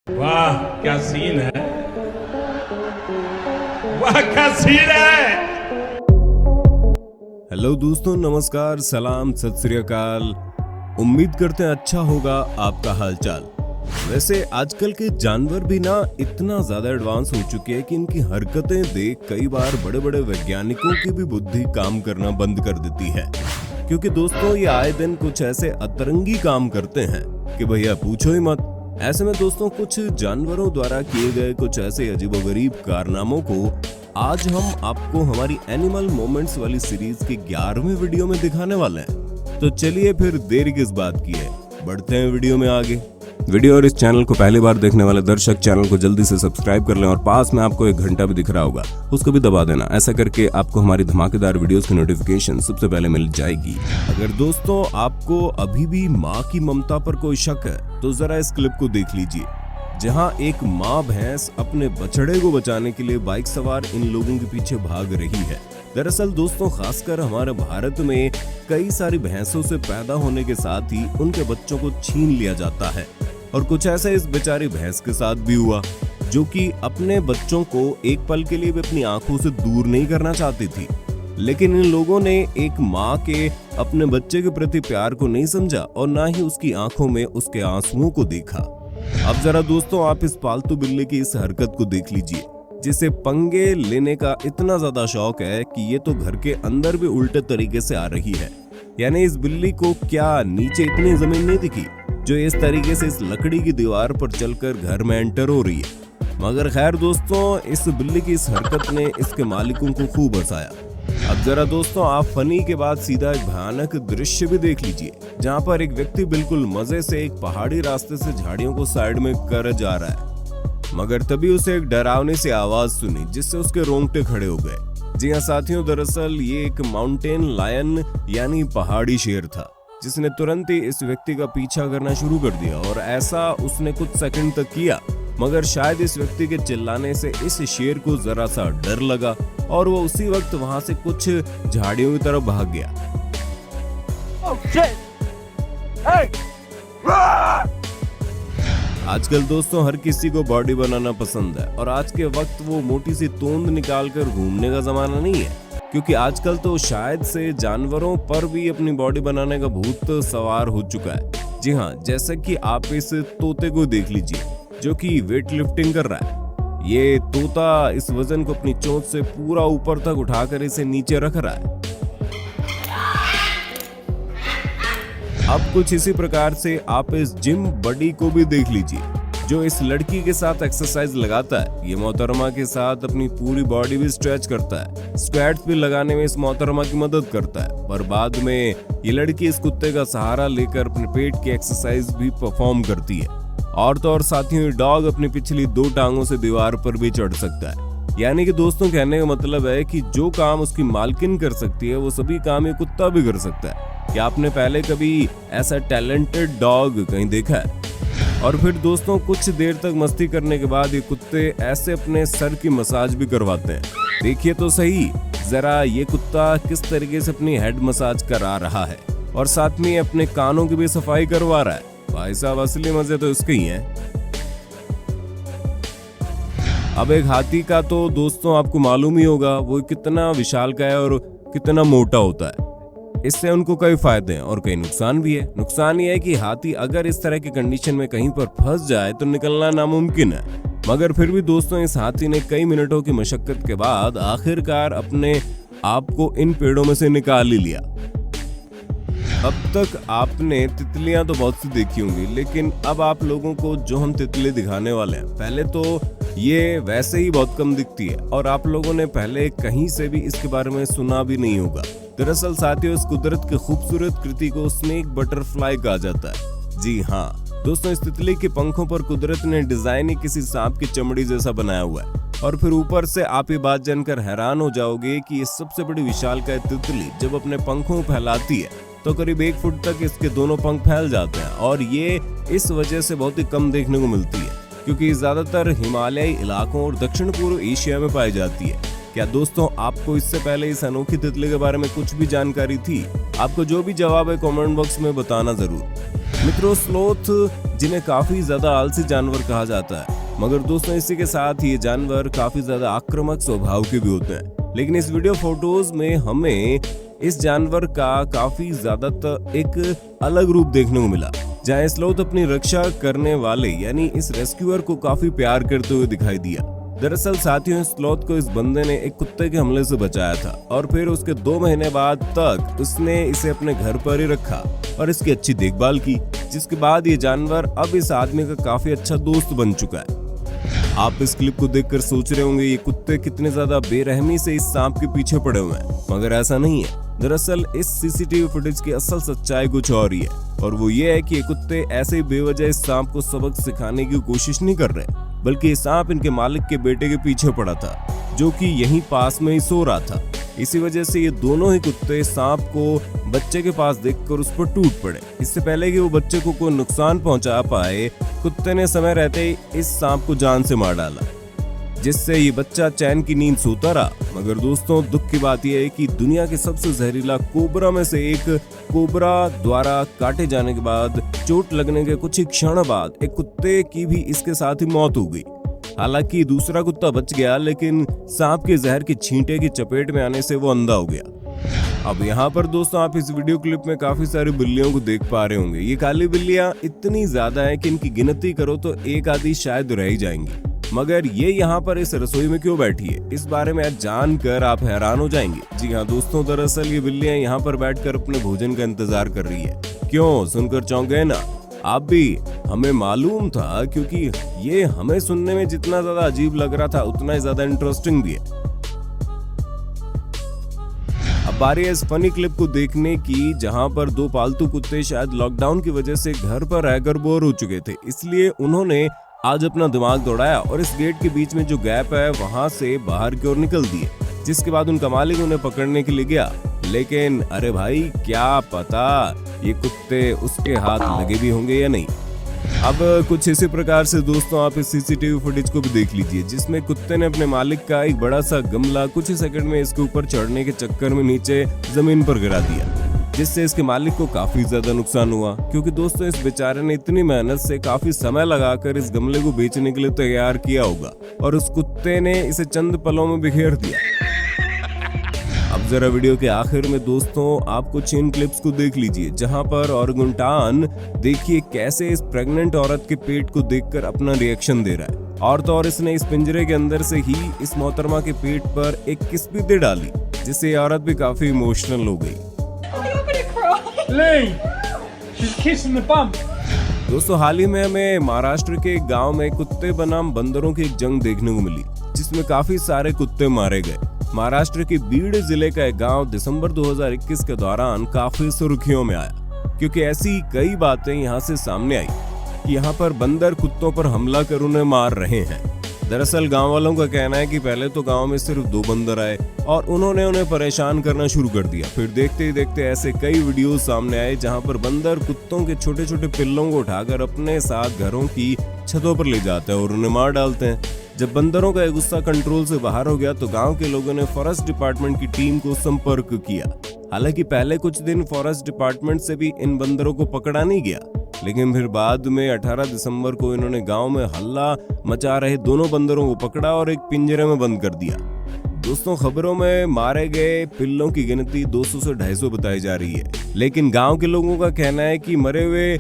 वाह क्या सीन है, वाह क्या सीन है। हेलो दोस्तों, नमस्कार, सलाम, सत श्री अकाल। उम्मीद करते हैं अच्छा होगा आपका हालचाल। वैसे आजकल के जानवर भी ना इतना ज्यादा एडवांस हो चुके हैं कि इनकी हरकतें देख कई बार बड़े बड़े वैज्ञानिकों की भी बुद्धि काम करना बंद कर देती है। क्योंकि दोस्तों ये आए दिन कुछ ऐसे अतरंगी काम करते हैं कि भैया पूछो ही मत। ऐसे में दोस्तों कुछ जानवरों द्वारा किए गए कुछ ऐसे अजीबोगरीब कारनामों को आज हम आपको हमारी एनिमल मोमेंट्स वाली सीरीज के 11वें वीडियो में दिखाने वाले हैं। तो चलिए फिर देर किस बात की है, बढ़ते हैं वीडियो में आगे। वीडियो और इस चैनल को पहली बार देखने वाले दर्शक चैनल को जल्दी से सब्सक्राइब कर लें और पास में आपको एक घंटा भी दिख रहा होगा, उसको भी दबा देना। ऐसा करके आपको हमारी धमाकेदार वीडियोस की नोटिफिकेशन सबसे पहले मिल जाएगी। अगर दोस्तों आपको अभी भी माँ की ममता पर कोई शक है तो जरा इस क्लिप को देख लीजिए, जहां एक माँ भैंस अपने बछड़े को बचाने के लिए बाइक सवार इन लोगों के पीछे भाग रही है। दरअसल दोस्तों खासकर हमारे भारत में कई सारी भैंसों से पैदा होने के साथ ही उनके बच्चों को छीन लिया जाता है और कुछ ऐसा इस बेचारी भैंस के साथ भी हुआ, जो कि अपने बच्चों को एक पल के लिए भी अपनी आंखों से दूर नहीं करना चाहती थी। लेकिन इन लोगों ने एक माँ के अपने बच्चे के प्रति प्यार को नहीं समझा और ना ही उसकी आंखों में उसके आंसुओं को देखा। अब जरा दोस्तों आप इस पालतू बिल्ली की इस हरकत को देख लीजिए, जिसे पंगे लेने का इतना ज्यादा शौक है कि ये तो घर के अंदर भी उल्टे तरीके से आ रही है। यानी इस बिल्ली को क्या नीचे इतनी जमीन नहीं दिखी जो इस तरीके से इस लकड़ी की दीवार पर चलकर घर में एंटर हो रही है। मगर खैर दोस्तों इस बिल्ली की इस हरकत ने इसके मालिकों को खूब हंसाया। अब जरा दोस्तों आप फनी के बाद सीधा एक भयानक दृश्य भी देख लीजिए, जहां पर एक व्यक्ति बिल्कुल मजे से एक पहाड़ी रास्ते से झाड़ियों को साइड में कर जा रहा है। मगर तभी उसे एक डरावनी सी आवाज सुनी जिससे उसके रोंगटे खड़े हो गए। जी हाँ साथियों, दरअसल ये एक माउंटेन लायन यानी पहाड़ी शेर था, जिसने तुरंत ही इस व्यक्ति का पीछा करना शुरू कर दिया। और ऐसा उसने कुछ सेकंड तक किया, मगर शायद इस व्यक्ति के चिल्लाने से इस शेर को जरा सा डर लगा और वो उसी वक्त वहां से कुछ झाड़ियों की तरफ भाग गया। आजकल दोस्तों हर किसी को बॉडी बनाना पसंद है और आज के वक्त वो मोटी सी तोंद निकालकर घूमने का जमाना नहीं है, क्योंकि आजकल तो शायद से जानवरों पर भी अपनी बॉडी बनाने का भूत सवार हो चुका है। जी हाँ, जैसे कि आप इस तोते को देख लीजिए जो कि वेट लिफ्टिंग कर रहा है। ये तोता इस वजन को अपनी चोंच से पूरा ऊपर तक उठाकर इसे नीचे रख रहा है। अब कुछ इसी प्रकार से आप इस जिम बडी को भी देख लीजिए जो इस लड़की के साथ एक्सरसाइज लगाता है। ये मोहतरमा के साथ अपनी पूरी बॉडी भी स्ट्रेच करता है, स्क्वाट्स भी लगाने में इस मोहतरमा की मदद करता है। पर बाद में ये लड़की इस कुत्ते का सहारा लेकर अपने पेट की एक्सरसाइज भी परफॉर्म करती है। और तो और साथियों डॉग अपनी पिछली 2 टांगों से दीवार पर भी चढ़ सकता है। यानी कि दोस्तों कहने का मतलब है कि जो काम उसकी मालकिन कर सकती है वो सभी काम ये कुत्ता भी कर सकता है। क्या आपने पहले कभी ऐसा टैलेंटेड डॉग कहीं देखा है? और फिर दोस्तों कुछ देर तक मस्ती करने के बाद ये कुत्ते ऐसे अपने सर की मसाज भी करवाते हैं। देखिए तो सही जरा ये कुत्ता किस तरीके से अपनी हेड मसाज करा रहा है और साथ में अपने कानों की भी सफाई करवा रहा है। भाई साहब असली मजे तो इसके ही हैं। अब एक हाथी का तो दोस्तों आपको मालूम ही होगा वो कितना विशालकाय और कितना मोटा होता है। इससे उनको कई फायदे हैं और कई नुकसान भी है। नुकसान ये है कि हाथी अगर इस तरह की कंडीशन में कहीं पर फंस जाए तो निकलना नामुमकिन है। मगर फिर भी दोस्तों इस हाथी ने कई मिनटों की मशक्कत के बाद आखिरकार अपने आप को इन पेड़ों में से निकाल ही लिया। अब तक आपने तितलियां तो बहुत सी देखी होंगी, लेकिन अब आप लोगों को जो हम तितली दिखाने वाले हैं पहले तो ये वैसे ही बहुत कम दिखती है और आप लोगों ने पहले कहीं से भी इसके बारे में सुना भी नहीं होगा। दरअसल साथियों इस कुदरत की खूबसूरत कृति को स्नेक बटरफ्लाई कहा जाता है। जी हाँ दोस्तों, इस तितली के पंखों पर कुदरत ने डिजाइन ही किसी सांप की चमड़ी जैसा बनाया हुआ है। और फिर ऊपर से आप ये बात जानकर हैरान हो जाओगे कि ये सबसे बड़ी विशालकाय तितली जब अपने पंखों को फैलाती है तो करीब 1 फुट तक इसके दोनों पंख फैल जाते हैं। और ये इस वजह से बहुत ही कम देखने को मिलती है, क्योंकि ज्यादातर हिमालयी इलाकों और दक्षिण पूर्व एशिया में पाई जाती है। क्या दोस्तों आपको इससे पहले इस अनोखी तितली के बारे में कुछ भी जानकारी थी? आपको जो भी जवाब है कमेंट बॉक्स में बताना जरूर। मित्रों, स्लोथ जिन्हें काफी ज्यादा आलसी जानवर कहा जाता है, मगर दोस्तों इसी के साथ ये जानवर काफी ज्यादा आक्रामक स्वभाव के भी होते हैं। लेकिन इस वीडियो फोटोज में हमें इस जानवर का काफी ज्यादा एक अलग रूप देखने को मिला, जहाँ स्लोथ अपनी रक्षा करने वाले यानी इस रेस्क्यूअर को काफी प्यार करते हुए दिखाई दिया। दरअसल साथियों, स्लोथ को इस बंदे ने एक कुत्ते के हमले से बचाया था और फिर उसके 2 महीने बाद तक उसने इसे अपने घर पर ही रखा और इसकी अच्छी देखभाल की, जिसके बाद ये जानवर अब इस आदमी का काफी अच्छा दोस्त बन चुका है। आप इस क्लिप को देखकर सोच रहे होंगे ये कुत्ते कितने ज्यादा बेरहमी से इस सांप के पीछे पड़े हुए हैं, मगर ऐसा नहीं है। दरअसल इस सीसीटीवी फुटेज की असल सच्चाई कुछ और ही है, और वो ये है कि ये कुत्ते ऐसे ही बेवजह इस सांप को सबक सिखाने की कोशिश नहीं कर रहे, बल्कि ये सांप इनके मालिक के बेटे के पीछे पड़ा था, जो कि यहीं पास में ही सो रहा था। इसी वजह से ये दोनों ही कुत्ते सांप को बच्चे के पास देखकर उस पर टूट पड़े। इससे पहले कि वो बच्चे को कोई नुकसान पहुंचा पाए, कुत्ते ने समय रहते ही इस सांप को जान से मार डाला, जिससे ये बच्चा चैन की नींद सोता रहा। मगर दोस्तों, दुख की बात यह है कि दुनिया के सबसे जहरीला कोबरा में से एक कोबरा द्वारा काटे जाने के बाद चोट लगने के कुछ ही क्षण बाद एक कुत्ते की भी इसके साथ ही मौत हो गई। हालांकि दूसरा कुत्ता बच गया, लेकिन सांप के जहर की छींटे की चपेट में आने से वो अंधा हो गया। अब यहाँ पर दोस्तों आप इस वीडियो क्लिप में काफी सारी बिल्लियों को देख पा रहे होंगे। ये काली बिल्लियां इतनी ज्यादा है कि इनकी गिनती करो तो एक आधी शायद रह ही जाएंगी, मगर ये यहाँ पर इस रसोई में क्यों बैठी है, इस बारे में आज जानकर आप हैरान हो जाएंगे। जी हाँ दोस्तों, दरअसल ये बिल्लियां यहाँ पर बैठकर अपने भोजन का इंतजार कर रही है। क्यों, सुनकर चौंक गए ना आप भी? हमें मालूम था, क्योंकि ये हमें सुनने में जितना ज्यादा अजीब लग रहा था उतना ही ज्यादा इंटरेस्टिंग भी है। अब बारी है इस फनी क्लिप को देखने की, जहां पर 2 पालतू कुत्ते शायद लॉकडाउन की वजह से घर पर रहकर बोर हो चुके थे, इसलिए उन्होंने आज अपना दिमाग दौड़ाया और इस गेट के बीच में जो गैप है वहां से बाहर की ओर निकल दिए। जिसके बाद उनका मालिक उन्हें पकड़ने के लिए गया, लेकिन अरे भाई क्या पता ये कुत्ते उसके हाथ लगे भी होंगे या नहीं। अब कुछ इसी प्रकार से दोस्तों आप इस सीसीटीवी फुटेज को भी देख लीजिए, जिसमें कुत्ते ने अपने मालिक का एक बड़ा सा गमला कुछ ही सेकंड में इसके ऊपर चढ़ने के चक्कर में नीचे जमीन पर गिरा दिया, जिससे इसके मालिक को काफी ज्यादा नुकसान हुआ। क्योंकि दोस्तों इस बेचारे ने इतनी मेहनत से काफी समय लगाकर इस गमले को बेचने के लिए तैयार किया होगा, और उस कुत्ते ने इसे चंद पलों में बिखेर दिया। अब जरा वीडियो के आखिर में दोस्तों आप कुछ इन क्लिप्स को देख लीजिए, जहां पर ऑरगुटान देखिए कैसे इस प्रेग्नेंट औरत के पेट को देखकर अपना रिएक्शन दे रहा है, और तो और इसने इस पिंजरे के अंदर से ही इस मोहतरमा के पेट पर एक किस भी दे डाली, जिससे ये औरत भी काफी इमोशनल हो गई। दोस्तों हाल ही में हमें महाराष्ट्र के एक गांव में कुत्ते बनाम बंदरों की एक जंग देखने को मिली, जिसमें काफी सारे कुत्ते मारे गए। महाराष्ट्र के बीड जिले का एक गांव दिसंबर 2021 के दौरान काफी सुर्खियों में आया, क्योंकि ऐसी कई बातें यहां से सामने आई कि यहां पर बंदर कुत्तों पर हमला कर उन्हें मार रहे हैं। दरअसल गांव वालों का कहना है कि पहले तो गांव में सिर्फ 2 बंदर आए और उन्होंने उन्हें परेशान करना शुरू कर दिया। फिर देखते ही देखते ऐसे कई वीडियो सामने आए जहां पर बंदर कुत्तों के छोटे छोटे पिल्लों को उठाकर अपने साथ घरों की छतों पर ले जाते हैं और उन्हें मार डालते हैं। जब बंदरों का गुस्सा कंट्रोल से बाहर हो गया तो गांव के लोगों ने फॉरेस्ट डिपार्टमेंट की टीम को संपर्क किया। हालांकि पहले कुछ दिन फॉरेस्ट डिपार्टमेंट से भी इन बंदरों को पकड़ा नहीं गया, लेकिन फिर बाद में 18 दिसंबर को इन्होंने गांव में हल्ला मचा रहे दोनों बंदरों को पकड़ा और एक पिंजरे में बंद कर दिया। दोस्तों खबरों में मारे गए पिल्लों की गिनती 200 से 250 बताई जा रही है, लेकिन गांव के लोगों का कहना है कि मरे हुए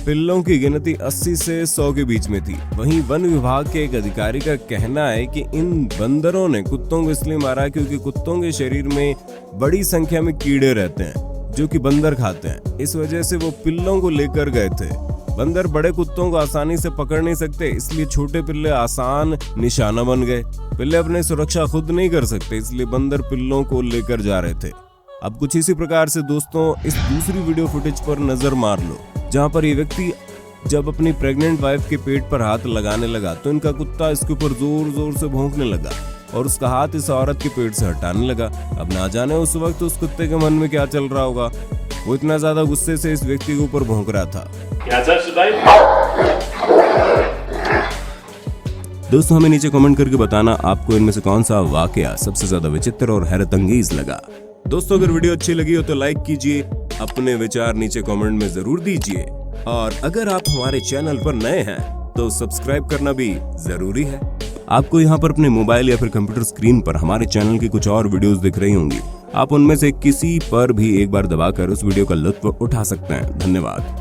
पिल्लों की गिनती 80 से 100 के बीच में थी। वहीं वन विभाग के एक अधिकारी का कहना है कि इन बंदरों ने कुत्तों को इसलिए मारा क्योंकि कुत्तों के शरीर में बड़ी संख्या में कीड़े रहते हैं जो कि बंदर खाते हैं, इस वजह से वो पिल्लों को लेकर गए थे। बंदर बड़े कुत्तों को आसानी से पकड़ नहीं सकते, इसलिए छोटे पिल्ले आसान निशाना बन गए। पिल्ले अपनी सुरक्षा खुद नहीं कर सकते, इसलिए बंदर पिल्लों को लेकर जा रहे थे। अब कुछ इसी प्रकार से दोस्तों इस दूसरी वीडियो फुटेज पर नजर मार लो, जहां पर ये व्यक्ति जब अपनी प्रेग्नेंट वाइफ के पेट पर हाथ लगाने लगा तो इनका कुत्ता इसके ऊपर जोर जोर से भौंकने लगा और उसका हाथ इस औरत के पेट से हटाने लगा। अब ना जाने उस वक्त उस कुत्ते के मन में क्या चल रहा होगा, वो इतना ज्यादा गुस्से से इस व्यक्ति के ऊपर भौंक रहा था। दोस्तों हमें नीचे कमेंट करके बताना आपको इनमें से कौन सा वाकया सबसे ज्यादा विचित्र और हैरत अंगेज लगा। दोस्तों अगर वीडियो अच्छी लगी हो तो लाइक कीजिए, अपने विचार नीचे कमेंट में जरूर दीजिए और अगर आप हमारे चैनल पर नए हैं तो सब्सक्राइब करना भी जरूरी है। आपको यहाँ पर अपने मोबाइल या फिर कंप्यूटर स्क्रीन पर हमारे चैनल की कुछ और वीडियोस दिख रही होंगी। आप उनमें से किसी पर भी एक बार दबाकर उस वीडियो का लुत्फ उठा सकते हैं। धन्यवाद।